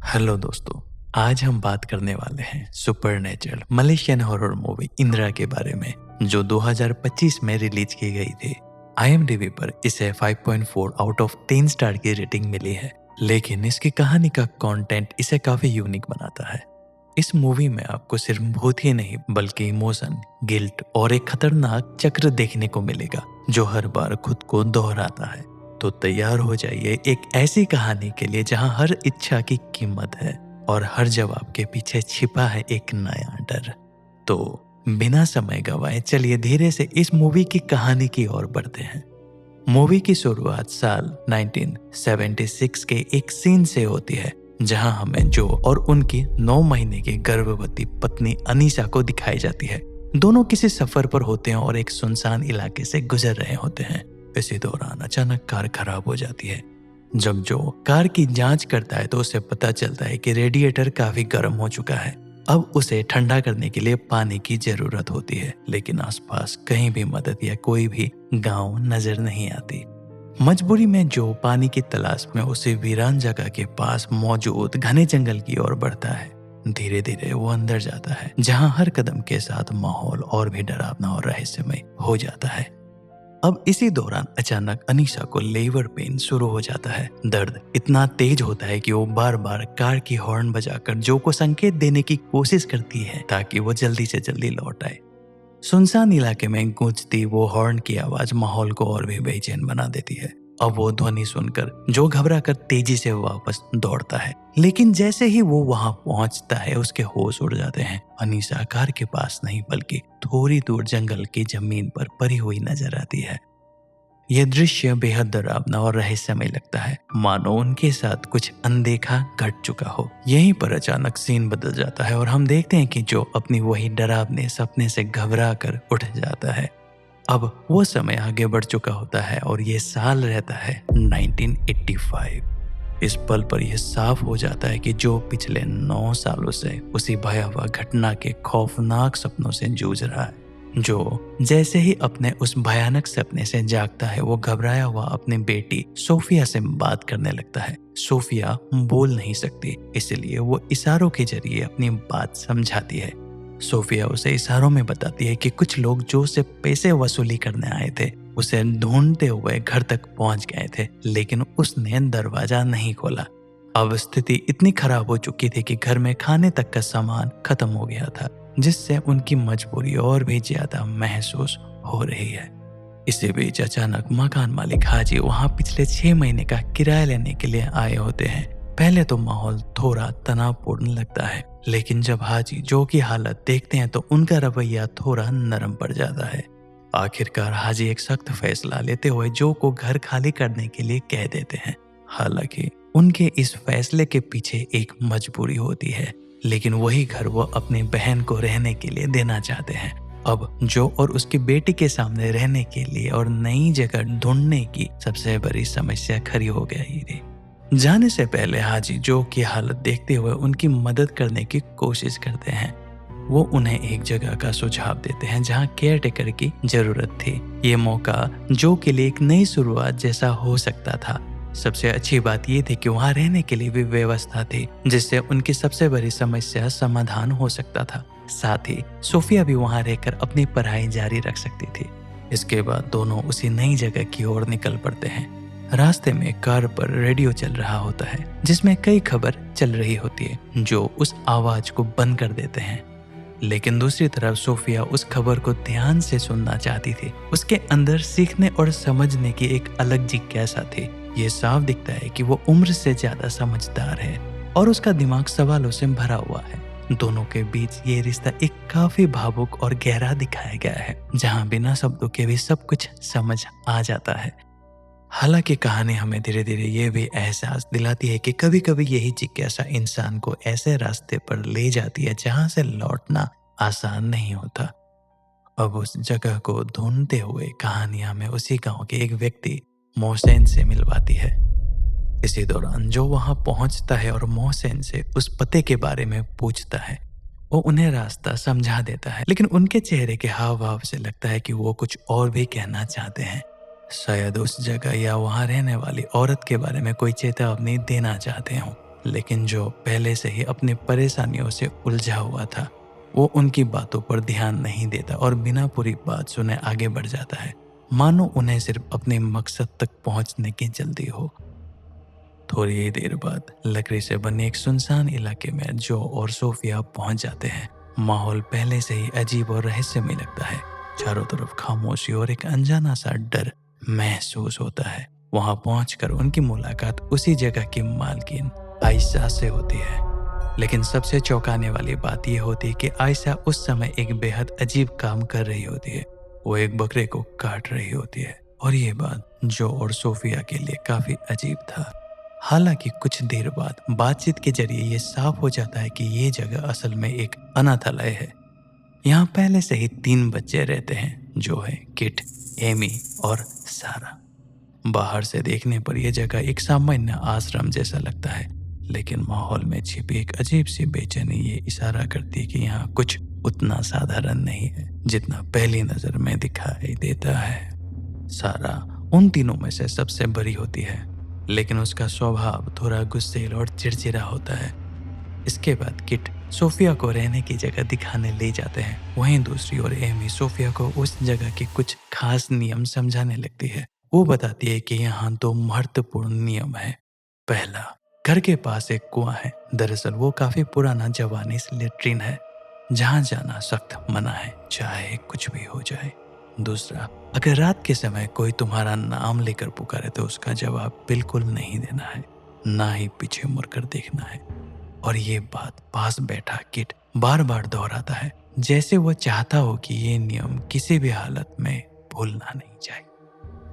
Hello दोस्तों। आज हम बात करने वाले हैं supernatural Malaysian horror movie Indira के बारे में, जो 2025 में रिलीज की गई थी। IMDb पर इसे 5.4 आउट ऑफ 10 स्टार की रेटिंग मिली है, लेकिन इसकी कहानी का कंटेंट इसे काफी यूनिक बनाता है। इस मूवी में आपको सिर्फ भूत ही नहीं बल्कि इमोशन, गिल्ट और एक खतरनाक चक्र देखने को मिलेगा जो हर बार खुद को दोहराता है। तो तैयार हो जाइए एक ऐसी कहानी के लिए जहां हर इच्छा की कीमत है और हर जवाब के पीछे छिपा है एक नया डर। तो बिना समय गवाए चलिए धीरे से इस मूवी की कहानी की ओर बढ़ते हैं। मूवी की शुरुआत साल 1976 के एक सीन से होती है, जहां हमें जो और उनकी 9 महीने की गर्भवती पत्नी अनीशा को दिखाई जाती है। दोनों किसी सफर पर होते हैं और एक सुनसान इलाके से गुजर रहे होते हैं। इसी दौरान अचानक कार खराब हो जाती है। जब जो कार की जांच करता है तो उसे पता चलता है कि रेडिएटर काफी गर्म हो चुका है। अब उसे ठंडा करने के लिए पानी की जरूरत होती है, लेकिन आसपास कहीं भी मदद या कोई भी गांव नजर नहीं आती। मजबूरी में जो पानी की तलाश में उसे वीरान जगह के पास मौजूद घने जंगल की ओर बढ़ता है। धीरे धीरे वो अंदर जाता है, जहां हर कदम के साथ माहौल और भी डरावना और रहस्यमय हो जाता है। अब इसी दौरान अचानक अनीशा को लेबर पेन शुरू हो जाता है। दर्द इतना तेज होता है कि वो बार बार कार की हॉर्न बजाकर जो को संकेत देने की कोशिश करती है ताकि वो जल्दी से जल्दी लौट आए। सुनसान इलाके में गूंजती वो हॉर्न की आवाज माहौल को और भी बेचैन बना देती है। अब वो ध्वनि सुनकर जो घबरा कर तेजी से वापस दौड़ता है, लेकिन जैसे ही वो वहां पहुंचता है उसके होश उड़ जाते हैं। अनीशा कार के पास नहीं बल्कि थोड़ी दूर जंगल की जमीन पर पड़ी हुई नजर आती है। यह दृश्य बेहद डरावना और रहस्यमय लगता है, मानो उनके साथ कुछ अनदेखा घट चुका हो। यहीं पर अचानक सीन बदल जाता है और हम देखते हैं कि जो अपनी वही डरावने सपने से घबरा कर उठ जाता है। अब वो समय आगे बढ़ चुका होता है और ये साल रहता है 1985। इस पल पर यह साफ हो जाता है कि जो पिछले 9 सालों से उसी भयावह घटना के खौफनाक सपनों से जूझ रहा है। जो जैसे ही अपने उस भयानक सपने से जागता है, वो घबराया हुआ अपनी बेटी सोफिया से बात करने लगता है। सोफिया बोल नहीं सकती, इसलिए वो इशारों के जरिए अपनी बात समझाती है। सोफिया उसे इशारों में बताती है कि कुछ लोग जो उसे पैसे वसूली करने आए थे उसे ढूंढते हुए घर तक पहुंच गए थे, लेकिन उसने दरवाजा नहीं खोला। अब स्थिति इतनी खराब हो चुकी थी कि घर में खाने तक का सामान खत्म हो गया था, जिससे उनकी मजबूरी और भी ज्यादा महसूस हो रही है। इसी बीच अचानक मकान मालिक हाजी वहां पिछले 6 महीने का किराया लेने के लिए आए होते हैं। पहले तो माहौल थोड़ा तनावपूर्ण लगता है, लेकिन जब हाजी जो की हालत देखते हैं तो उनका रवैया थोड़ा नरम पड़ जाता है। आखिरकार हाजी एक सख्त फैसला लेते हुए जो को घर खाली करने के लिए कह देते हैं। हालांकि उनके इस फैसले के पीछे एक मजबूरी होती है, लेकिन वही घर वो अपनी बहन को रहने के लिए देना चाहते हैं। अब जो और उसकी बेटी के सामने रहने के लिए और नई जगह ढूंढने की सबसे बड़ी समस्या खड़ी हो गई थी। जाने से पहले हाजी जो की हालत देखते हुए उनकी मदद करने की कोशिश करते हैं। वो उन्हें एक जगह का सुझाव देते हैं जहां केयरटेकर की जरूरत थी। ये मौका जो के लिए एक नई शुरुआत जैसा हो सकता था। सबसे अच्छी बात ये थी कि वहां रहने के लिए भी व्यवस्था थी, जिससे उनकी सबसे बड़ी समस्या समाधान हो सकता था। साथ ही सोफिया भी वहां रहकर अपनी पढ़ाई जारी रख सकती थी। इसके बाद दोनों उसी नई जगह की ओर निकल पड़ते हैं। रास्ते में कार पर रेडियो चल रहा होता है, जिसमें कई खबर चल रही होती है जो उस आवाज को बंद कर देते हैं। लेकिन दूसरी तरफ सोफिया उस खबर को ध्यान से सुनना चाहती थी। उसके अंदर सीखने और समझने की एक अलग जिज्ञासा थी। ये साफ दिखता है कि वो उम्र से ज्यादा समझदार है और उसका दिमाग सवालों से भरा हुआ है। दोनों के बीच ये रिश्ता एक काफी भावुक और गहरा दिखाया गया है, जहां बिना शब्दों के भी सब कुछ समझ आ जाता है। हालांकि कहानी हमें धीरे धीरे ये भी एहसास दिलाती है कि कभी कभी यही जिज्ञासा इंसान को ऐसे रास्ते पर ले जाती है जहां से लौटना आसान नहीं होता। अब उस जगह को ढूंढते हुए कहानी हमें उसी गांव के एक व्यक्ति मोहसेन से मिलवाती है। इसी दौरान जो वहां पहुंचता है और मोहसेन से उस पते के बारे में पूछता है। वो उन्हें रास्ता समझा देता है, लेकिन उनके चेहरे के हाव भाव से लगता है कि वो कुछ और भी कहना चाहते हैं। शायद उस जगह या वहां रहने वाली औरत के बारे में कोई चेतावनी देना चाहते हो। लेकिन जो पहले से ही अपनी परेशानियों से उलझा हुआ था, वो उनकी बातों पर ध्यान नहीं देता और बिना पूरी बात सुने आगे बढ़ जाता है, मानो उन्हें सिर्फ अपने मकसद तक पहुंचने की जल्दी हो। थोड़ी ही देर बाद लकड़ी से बने एक सुनसान इलाके में जो और सोफिया पहुंच जाते हैं। माहौल पहले से ही अजीब और रहस्यमय लगता है। चारों तरफ खामोशी और एक अनजाना सा डर महसूस होता है। वहां पहुंचकर उनकी मुलाकात उसी जगह की मालकिन आयशा से होती है। लेकिन सबसे चौंकाने वाली बात यह होती है कि आयशा उस समय एक बेहद अजीब काम कर रही होती है। वो एक बकरे को काट रही होती है और ये बात जो और सोफिया के लिए काफी अजीब था। हालांकि कुछ देर बाद बातचीत के जरिए ये साफ हो जाता है कि ये जगह असल में एक अनाथालय है। यहाँ पहले से ही 3 बच्चे रहते हैं, जो है किट, एमी और सारा। बाहर से देखने पर यह जगह एक सामान्य आश्रम जैसा लगता है, लेकिन माहौल में छिपी एक अजीब सी बेचैनी ये इशारा करती है कि यहाँ कुछ उतना साधारण नहीं है जितना पहली नजर में दिखाई देता है। सारा उन तीनों में से सबसे बड़ी होती है, लेकिन उसका स्वभाव थोड़ा गुस्सैल और चिड़चिड़ा होता है। इसके बाद किट सोफिया को रहने की जगह दिखाने ले जाते हैं। वहीं दूसरी ओर एमी सोफिया को उस जगह के कुछ खास नियम समझाने लगती है। वो बताती है कि यहाँ 2 महत्वपूर्ण नियम है। पहला, घर के पास एक कुआं है। दरअसल वो काफी पुराना जापानीज लेट्रिन है, जहाँ जाना सख्त मना है, चाहे कुछ भी हो जाए। दूसरा, अगर रात के समय कोई तुम्हारा नाम लेकर पुकारे तो उसका जवाब बिल्कुल नहीं देना है, ना ही पीछे मुड़कर देखना है। और ये बात पास बैठा किट बार बार दोहराता है, जैसे वो चाहता हो कि ये नियम किसी भी हालत में भूलना नहीं चाहिए।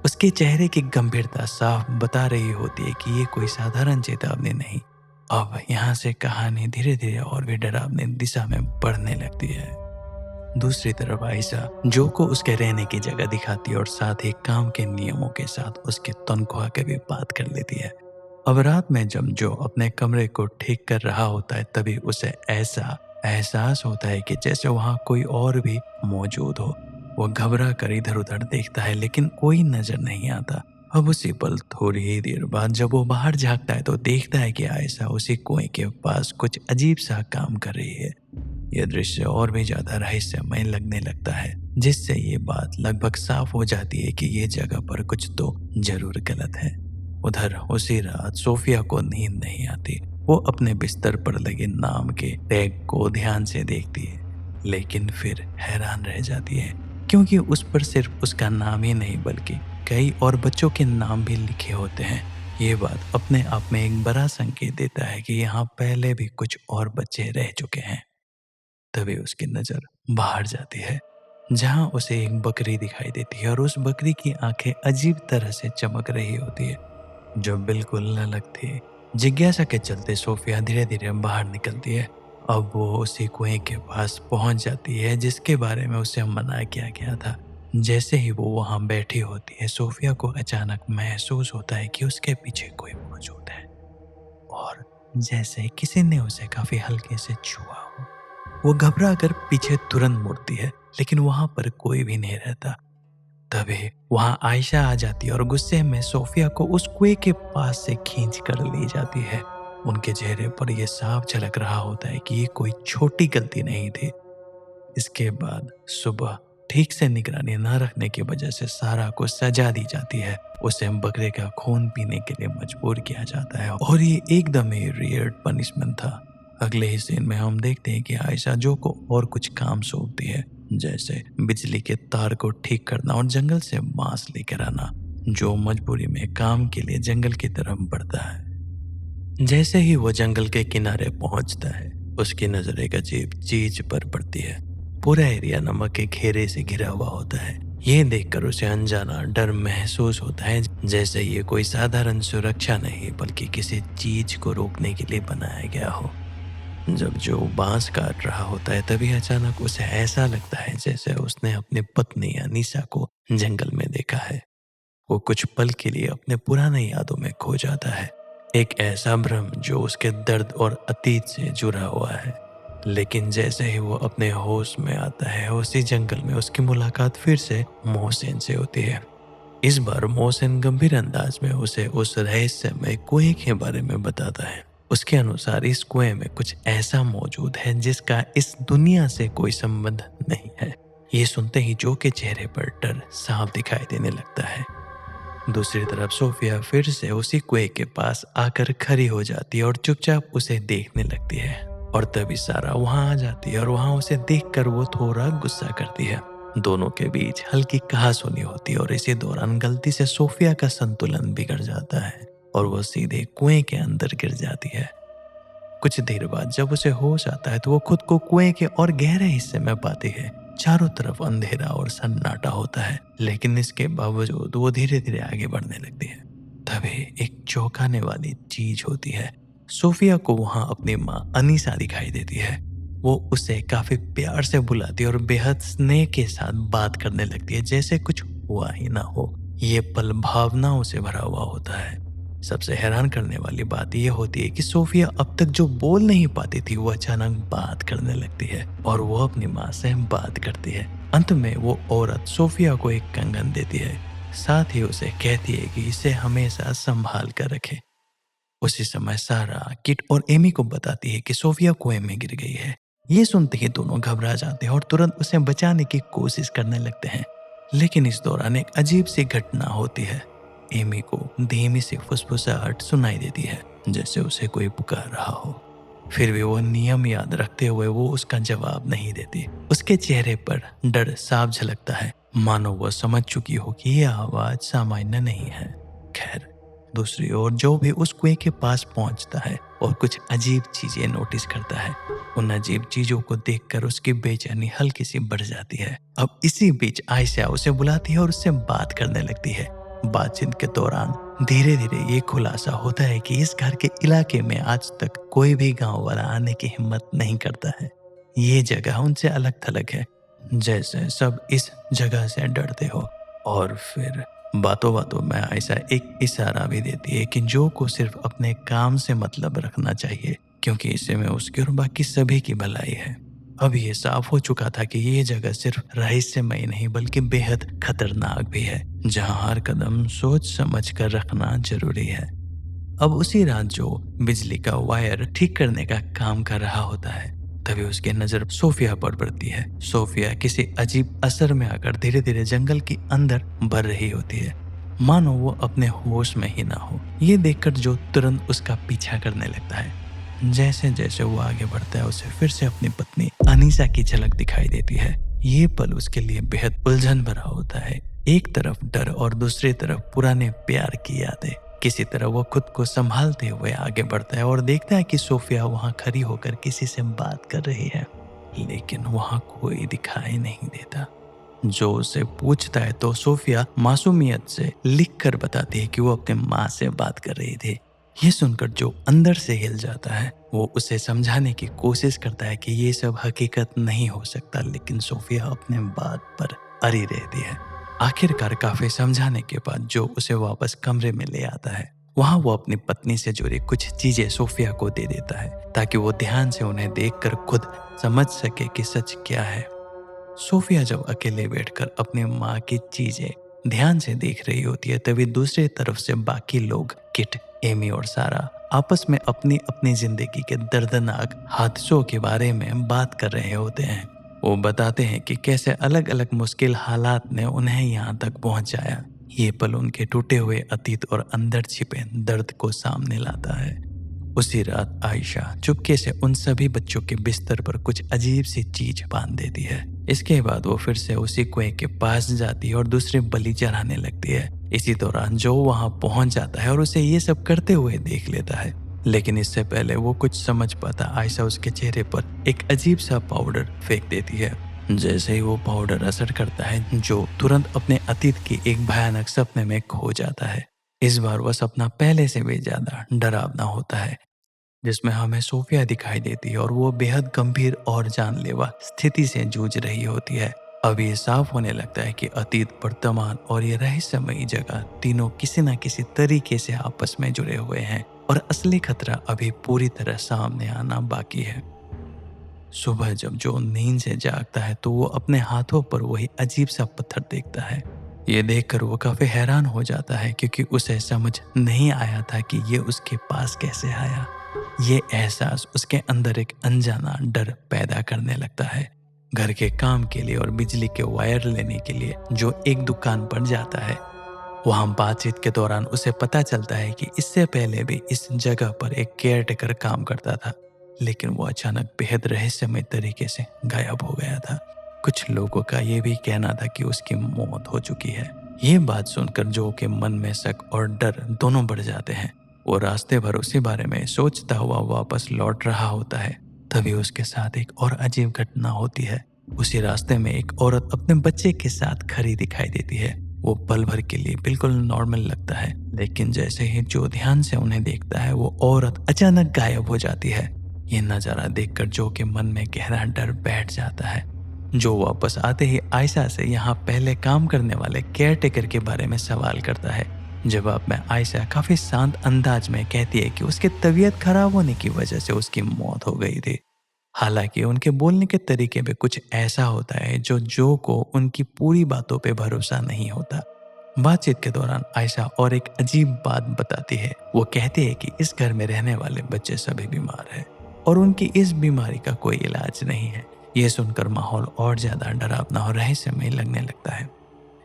उसके चेहरे की गंभीरता साफ बता रही होती है कि ये कोई साधारण चेतावनी नहीं। अब यहाँ से कहानी धीरे धीरे और भी डरावनी दिशा में बढ़ने लगती है। दूसरी तरफ आयशा जो को उसके रहने की जगह दिखाती है और साथ ही काम के नियमों के साथ उसके तनख्वाह की भी बात कर लेती है। अब रात में जब जो अपने कमरे को ठीक कर रहा होता है, तभी उसे ऐसा एहसास होता है कि जैसे वहां कोई और भी मौजूद हो। वो घबरा कर इधर उधर देखता है, लेकिन कोई नजर नहीं आता। अब उसी पल थोड़ी ही देर बाद जब वो बाहर झांकता है तो देखता है कि आयशा उसी कुएं के पास कुछ अजीब सा काम कर रही है। यह दृश्य और भी ज्यादा रहस्यमय लगने लगता है, जिससे ये बात लगभग साफ हो जाती है कि ये जगह पर कुछ तो जरूर गलत है। उधर उसी रात सोफिया को नींद नहीं आती। वो अपने बिस्तर पर लगे नाम के टैग को ध्यान से देखती है, लेकिन फिर हैरान रह जाती है, क्योंकि उस पर सिर्फ उसका नाम ही नहीं बल्कि कई और बच्चों के नाम भी लिखे होते हैं। ये बात अपने आप में एक बड़ा संकेत देता है कि यहाँ पहले भी कुछ और बच्चे रह चुके हैं। तभी उसकी नजर बाहर जाती है, जहाँ उसे एक बकरी दिखाई देती है और उस बकरी की आंखें अजीब तरह से चमक रही होती है, जो बिल्कुल अलग थी। जिज्ञासा के चलते सोफिया धीरे धीरे बाहर निकलती है। अब वो उसी कुएं के पास पहुंच जाती है जिसके बारे में उसे मना किया गया था। जैसे ही वो वहां बैठी होती है, सोफिया को अचानक महसूस होता है कि उसके पीछे कोई मौजूद है, और जैसे किसी ने उसे काफी हल्के से छुआ हो। वो घबरा कर पीछे तुरंत मुड़ती है, लेकिन वहां पर कोई भी नहीं रहता। तभी वहां आयशा आ जाती है और गुस्से में सोफिया को उस कुएं के पास से खींच कर ले जाती है। उनके चेहरे पर यह साफ झलक रहा होता है कि ये कोई छोटी गलती नहीं थी। इसके बाद सुबह ठीक से निगरानी न रखने की वजह से सारा को सजा दी जाती है। उसे बकरे का खून पीने के लिए मजबूर किया जाता है, और ये एकदम ही रियर्ड पनिशमेंट था। अगले ही सीन में हम देखते हैं कि आयशा जो को और कुछ काम सौंपती है, जैसे बिजली के तार को ठीक करना और जंगल से बांस लेकर आना। जो मजबूरी में काम के लिए जंगल की तरफ बढ़ता है। जैसे ही वो जंगल के किनारे पहुंचता है, उसकी नजर एक अजीब चीज पर पड़ती है। पूरा एरिया नमक के घेरे से घिरा हुआ होता है। ये देखकर उसे अनजाना डर महसूस होता है, जैसे ये कोई साधारण सुरक्षा नहीं बल्कि किसी चीज को रोकने के लिए बनाया गया हो। जब जो बांस काट रहा होता है, तभी अचानक उसे ऐसा लगता है जैसे उसने अपनी पत्नी अनीसा को जंगल में देखा है। वो कुछ पल के लिए अपने पुराने यादों में खो जाता है, एक ऐसा भ्रम जो उसके दर्द और अतीत से जुड़ा हुआ है। लेकिन जैसे ही वो अपने होश में आता है, उसी जंगल में उसकी मुलाकात फिर से मोहसिन से होती है। इस बार मोहसिन गंभीर अंदाज में उसे उस रहस्यमय कुएं के बारे में बताता है, उसके अनुसार इस कुएं में कुछ ऐसा मौजूद है जिसका इस दुनिया से कोई संबंध नहीं है। ये सुनते ही जो के चेहरे पर डर साफ दिखाई देने लगता है। दूसरी तरफ सोफिया फिर से उसी कुएं के पास आकर खड़ी हो जाती है और चुपचाप उसे देखने लगती है। और तभी सारा वहां आ जाती है और वहां उसे देखकर वो थोड़ा गुस्सा करती है। दोनों के बीच हल्की कहासुनी होती है और इसी दौरान गलती से सोफिया का संतुलन बिगड़ जाता है और वो सीधे कुएं के अंदर गिर जाती है। कुछ देर बाद जब उसे होश आता है तो वो खुद को कुएं के और गहरे हिस्से में पाती है। चारों तरफ अंधेरा और सन्नाटा होता है, लेकिन इसके बावजूद वो धीरे धीरे आगे बढ़ने लगती है। तभी एक चौंकाने वाली चीज होती है। सोफिया को वहां अपनी माँ अनीसा दिखाई देती है। वो उसे काफी प्यार से बुलाती है और बेहद स्नेह के साथ बात करने लगती है, जैसे कुछ हुआ ही ना हो। ये पल भावनाओं से भरा हुआ होता है। सबसे हैरान करने वाली बात यह होती है कि सोफिया अब तक जो बोल नहीं पाती थी वो अचानक बात करने लगती है और वो अपनी माँ से बात करती है। अंत में वो औरत सोफिया को एक कंगन देती है, साथ ही उसे कहती है कि इसे हमेशा संभाल कर रखे। उसी समय सारा किट और एमी को बताती है कि सोफिया कुएं में गिर गई है। ये सुनते ही दोनों घबरा जाते हैं और तुरंत उसे बचाने की कोशिश करने लगते हैं, लेकिन इस दौरान एक अजीब सी घटना होती है। एमी को धीमी सी फुसफुसाहट सुनाई देती है, जैसे उसे कोई पुकार रहा हो। फिर भी वो नियम याद रखते हुए वो उसका जवाब नहीं देती। उसके चेहरे पर डर साफ झलकता है, मानो वो समझ चुकी हो कि यह आवाज सामान्य नहीं है। खैर, दूसरी ओर जो भी उस कुएं के पास पहुंचता है और कुछ अजीब चीजें नोटिस करता है, उन अजीब चीजों को देखकर उसकी बेचैनी हल्की सी बढ़ जाती है। अब इसी बीच आयशा उसे बुलाती है और उससे बात करने लगती है। बातचीत के दौरान धीरे धीरे ये खुलासा होता है कि इस घर के इलाके में आज तक कोई भी गांव वाला आने की हिम्मत नहीं करता है। ये जगह उनसे अलग थलग है, जैसे सब इस जगह से डरते हो। और फिर बातों बातों में आयशा एक इशारा भी देती है कि जो को सिर्फ अपने काम से मतलब रखना चाहिए, क्योंकि इसी में उसकी और बाकी सभी की भलाई है। अब ये साफ हो चुका था कि ये जगह सिर्फ रहस्यमयी नहीं बल्कि बेहद खतरनाक भी है, जहां हर कदम सोच समझ कर रखना जरूरी है। अब उसी रात जो बिजली का वायर ठीक करने का काम कर रहा होता है, तभी उसकी नजर सोफिया पर पड़ती है। सोफिया किसी अजीब असर में आकर धीरे धीरे जंगल के अंदर बढ़ रही होती है, मानो वो अपने होश में ही ना हो। ये देखकर जो तुरंत उसका पीछा करने लगता है। जैसे जैसे वो आगे बढ़ता है उसे फिर से अपनी पत्नी अनीसा की झलक दिखाई देती है। ये पल उसके लिए बेहद उलझन भरा होता है। एक तरफ डर और दूसरी तरफ पुराने प्यार की यादें। किसी तरह वो खुद को संभालते हुए आगे बढ़ता है और देखता है कि सोफिया वहां खड़ी होकर किसी से बात कर रही है, लेकिन वहां कोई दिखाई नहीं देता। जो उसे पूछता है तो सोफिया मासूमियत से लिखकर बताती है कि वो अपने माँ से बात कर रही थी। ये सुनकर जो अंदर से हिल जाता है, वो उसे समझाने की कोशिश करता है कि ये सब हकीकत नहीं हो सकता, लेकिन सोफिया अपने बात पर अड़ी रहती है। आखिरकार काफी समझाने के बाद जो उसे वापस कमरे में ले आता है, वहां वो अपनी पत्नी से जुड़ी कुछ चीजें सोफिया को दे देता है, ताकि वो ध्यान से उन्हें देखकर खुद समझ सके कि सच क्या है। सोफिया जब अकेले बैठकर अपनी माँ की चीजें ध्यान से देख रही होती है, तभी दूसरी तरफ से बाकी लोग किट, एमी और सारा आपस में अपनी अपनी जिंदगी के दर्दनाक हादसों के बारे में बात कर रहे होते हैं। वो बताते हैं कि कैसे अलग अलग मुश्किल हालात ने उन्हें यहाँ तक पहुँचाया। ये पल उनके टूटे हुए अतीत और अंदर छिपे दर्द को सामने लाता है। उसी रात आयशा चुपके से उन सभी बच्चों के बिस्तर पर कुछ अजीब सी चीज बांध देती है। इसके बाद वो फिर से उसी कुएं के पास जाती है और दूसरे बलि चढ़ाने लगती है। इसी दौरान जो वहां पहुंच जाता है और उसे ये सब करते हुए देख लेता है, लेकिन इससे पहले वो कुछ समझ पाता, आयशा उसके चेहरे पर एक अजीब सा पाउडर फेंक देती है। जैसे ही वो पाउडर असर करता है, जो तुरंत अपने अतीत की एक भयानक सपने में खो जाता है। इस बार वह सपना पहले से भी ज्यादा डरावना होता है, जिसमें हमें सोफिया दिखाई देती है और वो बेहद गंभीर और जानलेवा स्थिति से जूझ रही होती है। अब ये साफ होने लगता है कि अतीत, वर्तमान और ये रहस्यमयी जगह तीनों किसी न किसी तरीके से आपस में जुड़े हुए हैं और असली खतरा अभी पूरी तरह सामने आना बाकी है। सुबह जब जो नींद से जागता है तो वो अपने हाथों पर वही अजीब सा पत्थर देखता है। ये देखकर वो काफी हैरान हो जाता है, क्योंकि उसे समझ नहीं आया था कि ये उसके पास कैसे आया। ये एहसास उसके अंदर एक अनजाना डर पैदा करने लगता है। घर के काम के लिए और बिजली के वायर लेने के लिए जो एक दुकान पर जाता है, वहां बातचीत के दौरान उसे पता चलता है कि इससे पहले भी इस जगह पर एक केयरटेकर काम करता था, लेकिन वो अचानक बेहद रहस्यमय तरीके से गायब हो गया था। कुछ लोगों का ये भी कहना था कि उसकी मौत हो चुकी है। ये बात सुनकर जो के मन में शक और डर दोनों बढ़ जाते हैं। वो रास्ते भर उसी बारे में सोचता हुआ वापस लौट रहा होता है। तभी उसके साथ एक और अजीब घटना होती है। उसी रास्ते में एक औरत अपने बच्चे के साथ खड़ी दिखाई देती है। वो पल भर के लिए बिल्कुल नॉर्मल लगता है, लेकिन जैसे ही जो ध्यान से उन्हें देखता है, वो औरत अचानक गायब हो जाती है। ये नजारा देखकर जो के मन में गहरा डर बैठ जाता है। जो वापस आते ही आयशा से यहाँ पहले काम करने वाले केयरटेकर के बारे में सवाल करता है। जवाब में आयशा काफी शांत अंदाज में कहती है कि उसकी तबीयत खराब होने की वजह से उसकी मौत हो गई थी। हालांकि उनके बोलने के तरीके में कुछ ऐसा होता है जो को उनकी पूरी बातों पे भरोसा नहीं होता। बातचीत के दौरान आयशा और एक अजीब बात बताती है। वो कहती है कि इस घर में रहने वाले बच्चे सभी बीमार हैं और उनकी इस बीमारी का कोई इलाज नहीं है। ये सुनकर माहौल और ज्यादा डरावना और रहस्यमय लगने लगता है।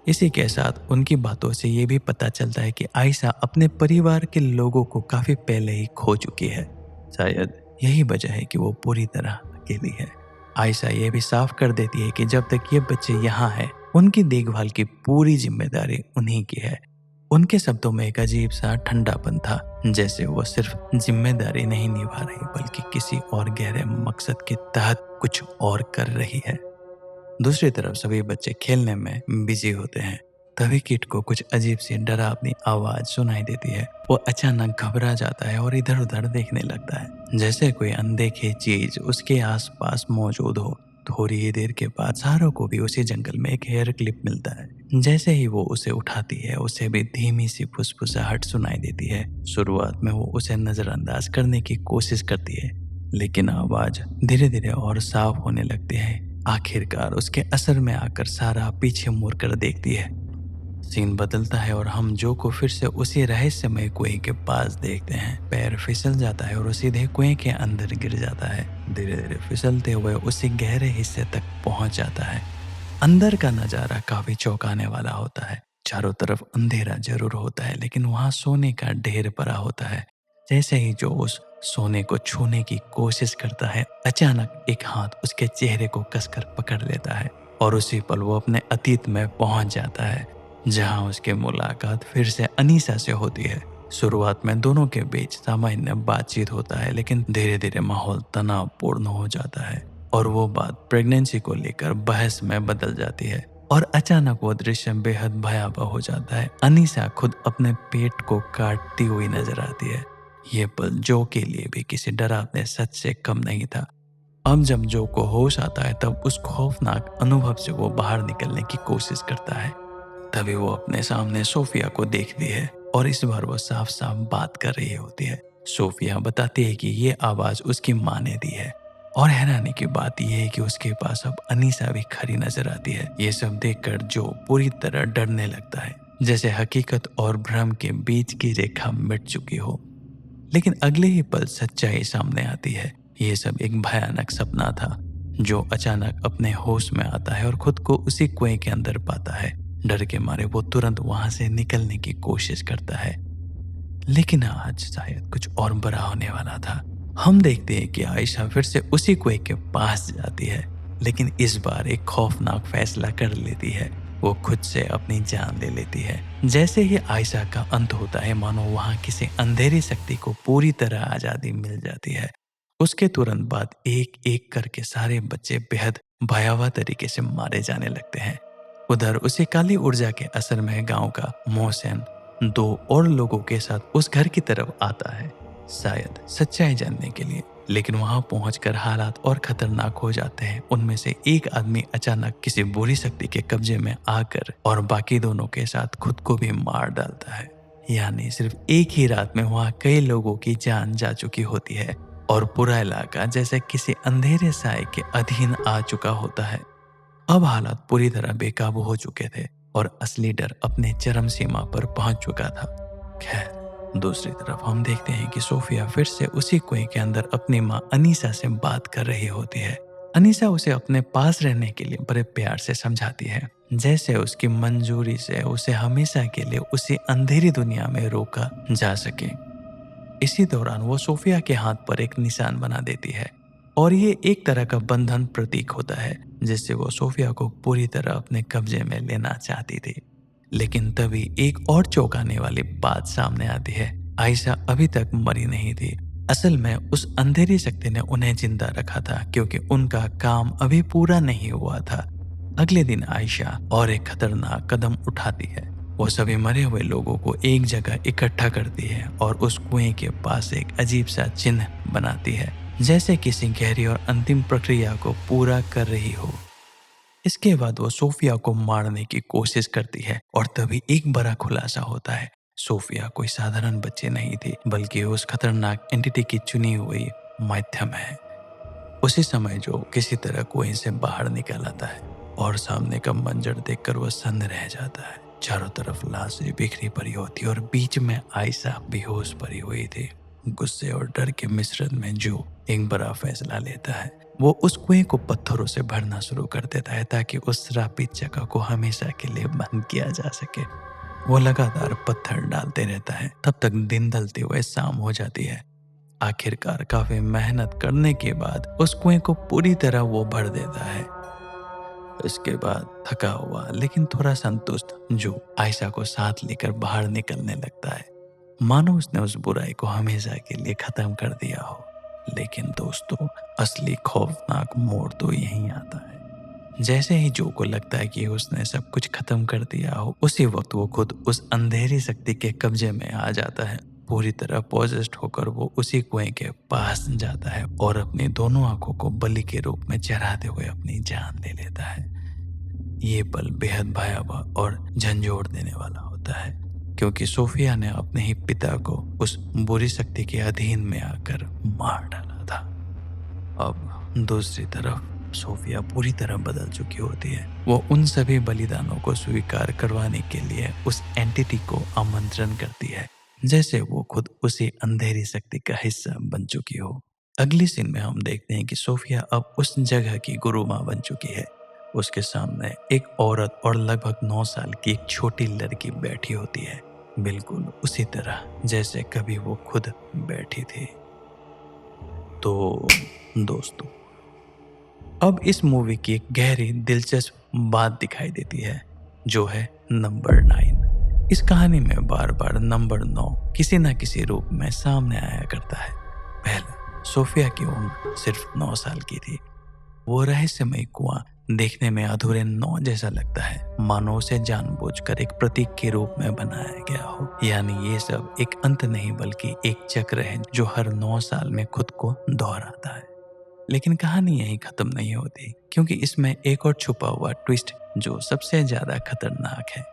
इसी के साथ उनकी बातों से ये भी पता चलता है कि आयशा अपने परिवार के लोगों को काफी पहले ही खो चुकी है। शायद यही वजह है कि वो पूरी तरह अकेली है। आयशा ये भी साफ कर देती है कि जब तक ये बच्चे यहाँ हैं, उनकी देखभाल की पूरी जिम्मेदारी उन्हीं की है। उनके शब्दों में एक अजीब सा ठंडापन था, जैसे वो सिर्फ जिम्मेदारी नहीं निभा रही बल्कि किसी और गहरे मकसद के तहत कुछ और कर रही है। दूसरी तरफ सभी बच्चे खेलने में बिजी होते हैं। तभी किट को कुछ अजीब सी डरावनी आवाज सुनाई देती है। वो अचानक घबरा जाता है और इधर उधर देखने लगता है, जैसे कोई अनदेखी चीज उसके आसपास मौजूद हो। थोड़ी ही देर के बाद सारों को भी उसी जंगल में एक हेयर क्लिप मिलता है। जैसे ही वो उसे उठाती है, उसे भी धीमी सी फुसफुसाहट सुनाई देती है। शुरुआत में वो उसे नजरअंदाज करने की कोशिश करती है, लेकिन आवाज धीरे धीरे और साफ होने लगती है। आखिरकार उसके असर में आकर सारा पीछे मुड़ कर देखती है। सीन बदलता है और हम जो को फिर से उसी रहस्यमय कुएं के पास देखते हैं। पैर फिसल जाता है और वो सीधे कुएं के अंदर गिर जाता है। धीरे धीरे फिसलते हुए उसी गहरे हिस्से तक पहुंच जाता है। अंदर का नजारा काफी चौंकाने वाला होता है। चारों तरफ अंधेरा जरूर होता है, लेकिन वहां सोने का ढेर पड़ा होता है। जैसे ही जो उस सोने को छूने की कोशिश करता है, अचानक एक हाथ उसके चेहरे को कसकर पकड़ लेता है और उसी पल वो अपने अतीत में पहुंच जाता है, जहां उसकी मुलाकात फिर से अनीसा से होती है। शुरुआत में दोनों के बीच सामान्य बातचीत होता है, लेकिन धीरे धीरे माहौल तनावपूर्ण हो जाता है और वो बात प्रेगनेंसी को लेकर बहस में बदल जाती है। और अचानक वो दृश्य बेहद भयावह हो जाता है। अनीसा खुद अपने पेट को काटती हुई नजर आती है। ये पल जो के लिए भी किसी डरावने सच से कम नहीं था। अब जब जो को होश आता है, तब उस खौफनाक अनुभव से वो बाहर निकलने की कोशिश करता है। तभी वो अपने सामने सोफिया को देखती है और इस बार वो साफ साफ बात कर रही होती है। सोफिया बताती है कि ये आवाज उसकी माँ ने दी है और हैरानी की बात यह है कि उसके पास अब अनीसा भी खड़ी नजर आती है। ये सब देखकर जो पूरी तरह डरने लगता है, जैसे हकीकत और भ्रम के बीच की रेखा मिट चुकी हो। लेकिन अगले ही पल सच्चाई सामने आती है। ये सब एक भयानक सपना था। जो अचानक अपने होश में आता है और खुद को उसी कुएं के अंदर पाता है। डर के मारे वो तुरंत वहां से निकलने की कोशिश करता है, लेकिन आज शायद कुछ और बड़ा होने वाला था। हम देखते हैं कि आयशा फिर से उसी कुएं के पास जाती है, लेकिन इस बार एक खौफनाक फैसला कर लेती है। वो खुद से अपनी जान ले लेती है। जैसे ही आयशा का अंत होता है, मानो वहां किसी अंधेरी शक्ति को पूरी तरह आजादी मिल जाती है। उसके तुरंत बाद एक एक करके सारे बच्चे बेहद भयावह तरीके से मारे जाने लगते हैं। उधर उसी काली ऊर्जा के असर में गांव का मोहसिन दो और लोगों के साथ उस घर की तरफ आता है, शायद सच्चाई जानने के लिए। लेकिन वहां पहुंचकर हालात और खतरनाक हो जाते हैं। उनमें से एक आदमी अचानक किसी बुरी शक्ति के कब्जे में आकर और बाकी दोनों के साथ खुद को भी मार डालता है। यानी सिर्फ एक ही रात में वहां कई लोगों की जान जा चुकी होती है और पूरा इलाका जैसे किसी अंधेरे साए के अधीन आ चुका होता है। अब हालात पूरी तरह बेकाबू हो चुके थे और असली डर अपने चरम सीमा पर पहुंच चुका था। खैर, दूसरी तरफ हम देखते हैं कि सोफिया फिर से उसी कुएं के अंदर अपनी माँ अनीसा से बात कर रही होती है। अनीसा उसे अपने पास रहने के लिए बड़े प्यार से समझाती है, जैसे उसकी मंजूरी से उसे हमेशा के लिए उसी अंधेरी दुनिया में रोका जा सके। इसी दौरान वो सोफिया के हाथ पर एक निशान बना देती है और ये एक तरह का बंधन प्रतीक होता है, जिससे वो सोफिया को पूरी तरह अपने कब्जे में लेना चाहती थी। लेकिन तभी एक और चौंकाने वाली बात सामने आती है। आयशा अभी तक मरी नहीं थी। असल में उस अंधेरी शक्ति ने उन्हें जिंदा रखा था क्योंकि उनका काम अभी पूरा नहीं हुआ था। अगले दिन आयशा और एक खतरनाक कदम उठाती है। वो सभी मरे हुए लोगों को एक जगह इकट्ठा करती है और उस कुएं के पास एक अजीब सा चिन्ह बनाती है, जैसे किसी गहरी और अंतिम प्रक्रिया को पूरा कर रही हो। इसके बाद वो सोफिया को मारने की कोशिश करती है और तभी एक बड़ा खुलासा होता है। सोफिया कोई साधारण बच्ची नहीं थी, बल्कि उस खतरनाक एंटिटी की चुनी हुई माध्यम है। उसी समय जो किसी तरह कुएं से बाहर निकल आता है और सामने का मंजर देखकर वो सन्न रह जाता है। चारों तरफ लाशें बिखरी पड़ी होती और बीच में आयशा बेहोश पड़ी हुई थी। गुस्से और डर के मिश्रण में जो एक बड़ा फैसला लेता है, वो उस कुएं को पत्थरों से भरना शुरू कर देता है ताकि उस श्रापित जगह को हमेशा के लिए बंद किया जा सके। वो लगातार पत्थर डालते रहता है, तब तक दिन ढलते हुए शाम हो जाती है। आखिरकार काफी मेहनत करने के बाद उस कुएं को पूरी तरह वो भर देता है। इसके बाद थका हुआ लेकिन थोड़ा संतुष्ट जो आयशा को साथ लेकर बाहर निकलने लगता है, मानो उसने उस बुराई को हमेशा के लिए खत्म कर दिया हो। लेकिन दोस्तों, असली खौफनाक मोड़ तो यहीं आता है। जैसे ही जो को लगता है कि उसने सब कुछ खत्म कर दिया हो, उसी वक्त वो खुद उस अंधेरी शक्ति के कब्जे में आ जाता है। पूरी तरह पॉजेस्ड होकर वो उसी कुएं के पास जाता है और अपनी दोनों आंखों को बलि के रूप में चढ़ाते हुए अपनी जान ले लेता है। ये पल बेहद भयावह और झंझोड़ देने वाला होता है, क्योंकि सोफिया ने अपने ही पिता को उस बुरी शक्ति के अधीन में आकर मार डाला था। अब दूसरी तरफ सोफिया पूरी तरह बदल चुकी होती है। वो उन सभी बलिदानों को स्वीकार करवाने के लिए उस एंटिटी को आमंत्रण करती है, जैसे वो खुद उसी अंधेरी शक्ति का हिस्सा बन चुकी हो। अगली सीन में हम देखते हैं कि सोफिया अब उस जगह की गुरु माँ बन चुकी है। उसके सामने एक औरत और लगभग 9 साल की एक छोटी लड़की बैठी होती है, बिल्कुल उसी तरह जैसे कभी वो खुद बैठी थी। तो दोस्तों, अब इस मूवी की एक गहरी दिलचस्प बात दिखाई देती है, जो है नंबर 9। इस कहानी में बार बार नंबर 9 किसी न किसी रूप में सामने आया करता है। पहला, सोफिया की उम्र सिर्फ 9 साल की थी। वो रहस्यमय कुआं देखने में अधूरे 9 जैसा लगता है, मानो उसे जानबूझकर एक प्रतीक के रूप में बनाया गया हो। यानी ये सब एक अंत नहीं बल्कि एक चक्र है जो हर 9 साल में खुद को दोहराता है। लेकिन कहानी यहीं खत्म नहीं होती, क्योंकि इसमें एक और छुपा हुआ ट्विस्ट जो सबसे ज्यादा खतरनाक है।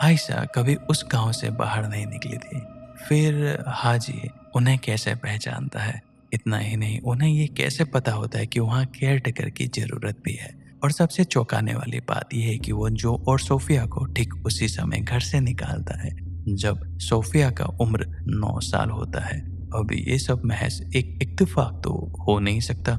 आयशा कभी उस गांव से बाहर नहीं निकली थी। फिर हाजी उन्हें कैसे पहचानता है? इतना ही नहीं, उन्हें ये कैसे पता होता है कि वहाँ केयरटेकर की जरूरत भी है? और सबसे चौंकाने वाली बात यह है कि वो जो और सोफिया को ठीक उसी समय घर से निकालता है जब सोफिया का उम्र 9 साल होता है। अब ये सब महज एक इत्तेफाक तो हो नहीं सकता।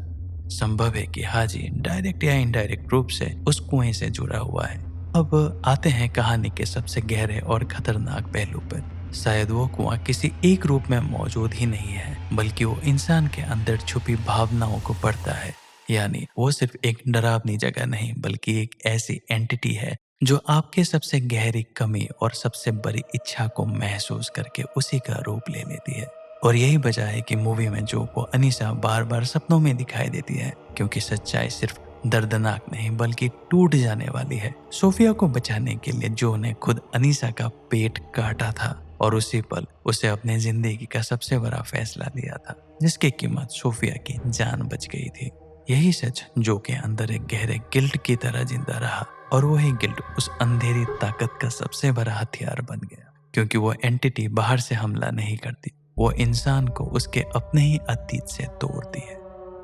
संभव है कि हाजी डायरेक्ट या इनडायरेक्ट रूप से उस कुएं से जुड़ा हुआ है। अब आते हैं कहानी के सबसे गहरे और खतरनाक पहलू पर। शायद वो कुआं किसी एक रूप में मौजूद ही नहीं है, बल्कि वो इंसान के अंदर छुपी भावनाओं को पढ़ता है। यानी वो सिर्फ एक डरावनी जगह नहीं, बल्कि एक ऐसी एंटिटी है जो आपके सबसे गहरी कमी और सबसे बड़ी इच्छा को महसूस करके उसी का रूप ले लेती है। और यही वजह है कि मूवी में जो को अनीसा बार बार सपनों में दिखाई देती है, क्योंकि सच्चाई सिर्फ दर्दनाक नहीं बल्कि टूट जाने वाली है। सोफिया को बचाने के लिए जो ने खुद अनीसा का पेट काटा था और उसी पल उसे अपने जिंदगी का सबसे बड़ा फैसला लिया था, जिसकी कीमत सोफिया की जान बच गई थी। यही सच जो के अंदर एक गहरे गिल्ट की तरह जिंदा रहा, और वही गिल्ट उस अंधेरी ताकत का सबसे बड़ा हथियार बन गया, क्योंकि वो एंटिटी बाहर से हमला नहीं करती, वो इंसान को उसके अपने ही अतीत से तोड़ती है।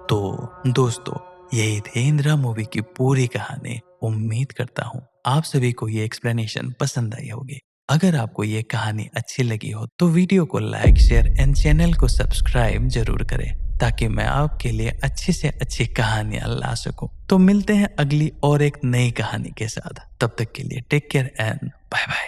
तो दोस्तों, यही थी इंदिरा मूवी की पूरी कहानी। उम्मीद करता हूँ आप सभी को ये एक्सप्लेनेशन पसंद आई होगी। अगर आपको ये कहानी अच्छी लगी हो तो वीडियो को लाइक, शेयर एंड चैनल को सब्सक्राइब जरूर करें ताकि मैं आपके लिए अच्छी से अच्छी कहानियां ला सकूं। तो मिलते हैं अगली और एक नई कहानी के साथ। तब तक के लिए take care and bye bye.